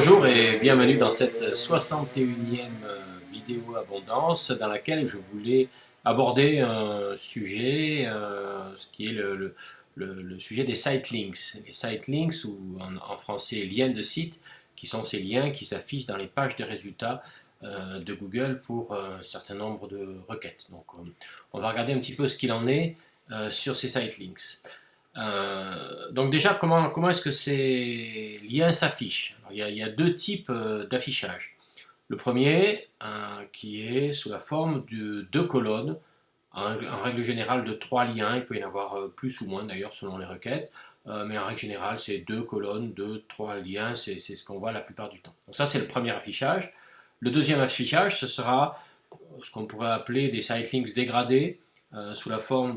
Bonjour et bienvenue dans cette 61e vidéo abondance dans laquelle je voulais aborder un sujet, ce qui est le sujet des site links. Les site links, ou en français liens de site, qui sont ces liens qui s'affichent dans les pages de résultats de Google pour un certain nombre de requêtes. Donc on va regarder un petit peu ce qu'il en est sur ces site links. Donc déjà, comment est-ce que ces liens s'affichent? Il y a deux types d'affichage. Le premier, qui est sous la forme de deux colonnes, en règle générale de trois liens, il peut y en avoir plus ou moins d'ailleurs selon les requêtes, mais en règle générale c'est deux colonnes, deux, trois liens, c'est ce qu'on voit la plupart du temps. Donc ça c'est le premier affichage. Le deuxième affichage, ce sera ce qu'on pourrait appeler des sitelinks dégradés, sous la forme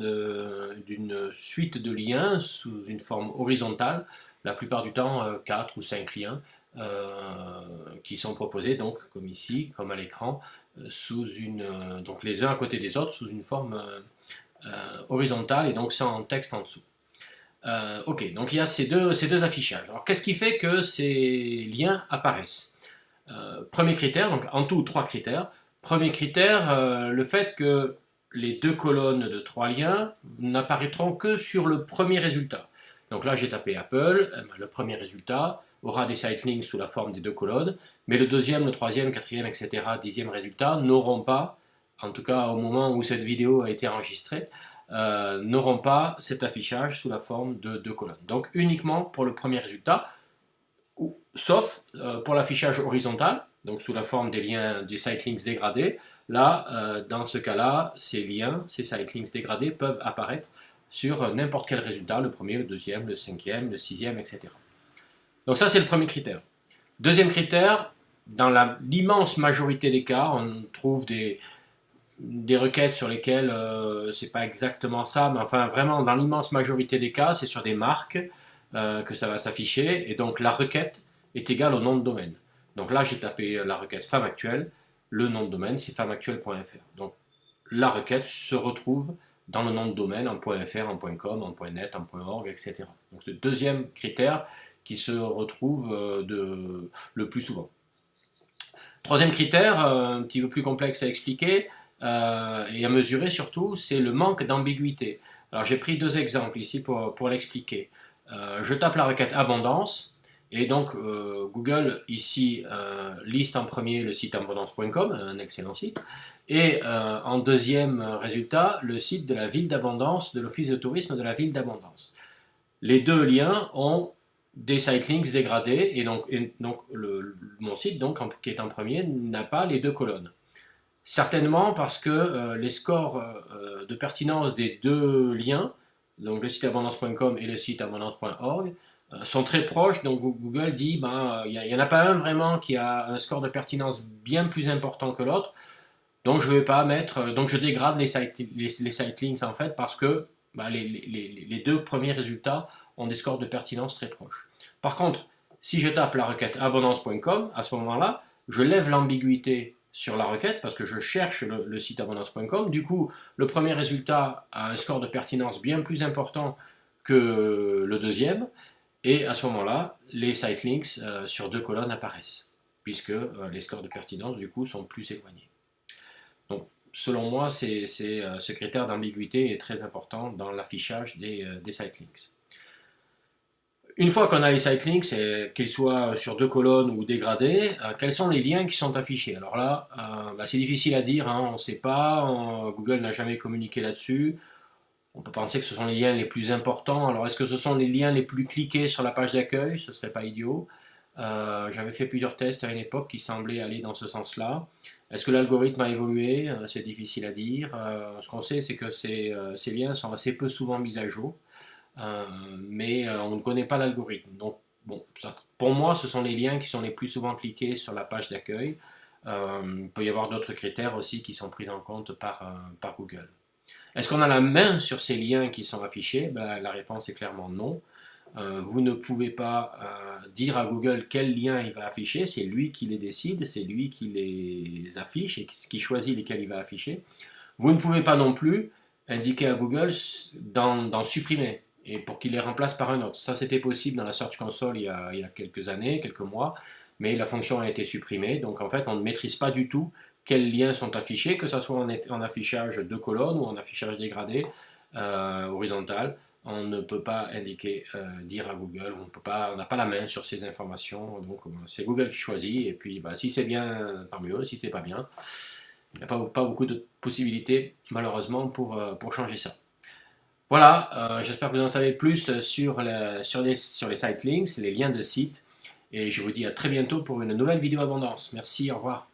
d'une suite de liens, sous une forme horizontale, la plupart du temps 4 ou 5 liens, qui sont proposés, donc, comme ici, comme à l'écran, donc les uns à côté des autres, sous une forme horizontale et donc sans texte en dessous. Ok, donc il y a ces deux affichages. Alors qu'est-ce qui fait que ces liens apparaissent? Premier critère, donc en tout trois critères. Premier critère, le fait que les deux colonnes de trois liens n'apparaîtront que sur le premier résultat. Donc là j'ai tapé Apple, le premier résultat aura des sitelinks sous la forme des deux colonnes, mais le deuxième, le troisième, quatrième, etc., dixième résultat n'auront pas, en tout cas au moment où cette vidéo a été enregistrée, n'auront pas cet affichage sous la forme de deux colonnes. Donc uniquement pour le premier résultat, sauf pour l'affichage horizontal, donc sous la forme des liens des sitelinks dégradés. Là, dans ce cas-là, ces liens, ces sitelinks dégradés peuvent apparaître sur n'importe quel résultat, le premier, le deuxième, le cinquième, le sixième, etc. Donc ça, c'est le premier critère. Deuxième critère, dans l'immense majorité des cas, on trouve des requêtes sur lesquelles c'est pas exactement ça, mais enfin vraiment dans l'immense majorité des cas, c'est sur des marques que ça va s'afficher, et donc la requête est égale au nom de domaine. Donc là, j'ai tapé la requête femme actuelle, le nom de domaine, c'est femmeactuelle.fr. Donc la requête se retrouve dans le nom de domaine en .fr, en .com, en .net, en .org, etc. Donc c'est le deuxième critère qui se retrouve le plus souvent. Troisième critère, un petit peu plus complexe à expliquer et à mesurer surtout, c'est le manque d'ambiguïté. Alors j'ai pris deux exemples ici pour l'expliquer. Je tape la requête abondance, et donc Google ici liste en premier le site abondance.com, un excellent site, et en deuxième résultat le site de la ville d'Abondance, de l'office de tourisme de la ville d'Abondance. Les deux liens ont des sitelinks dégradés, et donc mon site, donc, qui est en premier, n'a pas les deux colonnes. Certainement parce que les scores de pertinence des deux liens, donc le site abondance.com et le site abondance.org, sont très proches, donc Google dit il n'y en a pas un vraiment qui a un score de pertinence bien plus important que l'autre, donc je vais pas mettre, donc je dégrade les sitelinks en fait parce que les deux premiers résultats ont des scores de pertinence très proches. Par contre, si je tape la requête abondance.com, à ce moment-là, je lève l'ambiguïté sur la requête parce que je cherche le site abondance.com. Du coup, le premier résultat a un score de pertinence bien plus important que le deuxième, et à ce moment-là, les sitelinks sur deux colonnes apparaissent, puisque les scores de pertinence du coup sont plus éloignés. Donc, selon moi, ce critère d'ambiguïté est très important dans l'affichage des sitelinks. Une fois qu'on a les sitelinks, qu'ils soient sur deux colonnes ou dégradés, quels sont les liens qui sont affichés? Alors là, c'est difficile à dire, on ne sait pas, Google n'a jamais communiqué là-dessus. On peut penser que ce sont les liens les plus importants. Alors est-ce que ce sont les liens les plus cliqués sur la page d'accueil? Ce ne serait pas idiot. J'avais fait plusieurs tests à une époque qui semblaient aller dans ce sens-là. Est-ce que l'algorithme a évolué? C'est difficile à dire. Ce qu'on sait, c'est que ces liens sont assez peu souvent mis à jour. Mais on ne connaît pas l'algorithme. Donc, bon, pour moi, ce sont les liens qui sont les plus souvent cliqués sur la page d'accueil. Il peut y avoir d'autres critères aussi qui sont pris en compte par Google. Est-ce qu'on a la main sur ces liens qui sont affichés? La réponse est clairement non. Vous ne pouvez pas dire à Google quel lien il va afficher, c'est lui qui les décide, c'est lui qui les affiche et qui choisit lesquels il va afficher. Vous ne pouvez pas non plus indiquer à Google d'en supprimer, et pour qu'il les remplace par un autre. Ça, c'était possible dans la Search Console il y a quelques années, quelques mois, mais la fonction a été supprimée. Donc en fait, on ne maîtrise pas du tout quels liens sont affichés, que ce soit en affichage de colonnes ou en affichage dégradé, horizontal. On ne peut pas indiquer, dire à Google, on n'a pas la main sur ces informations, donc c'est Google qui choisit, et puis bah, si c'est bien, tant mieux, si c'est pas bien, il n'y a pas beaucoup de possibilités, malheureusement, pour changer ça. Voilà, j'espère que vous en savez plus sur les site links, les liens de site, et je vous dis à très bientôt pour une nouvelle vidéo abondance. Merci, au revoir.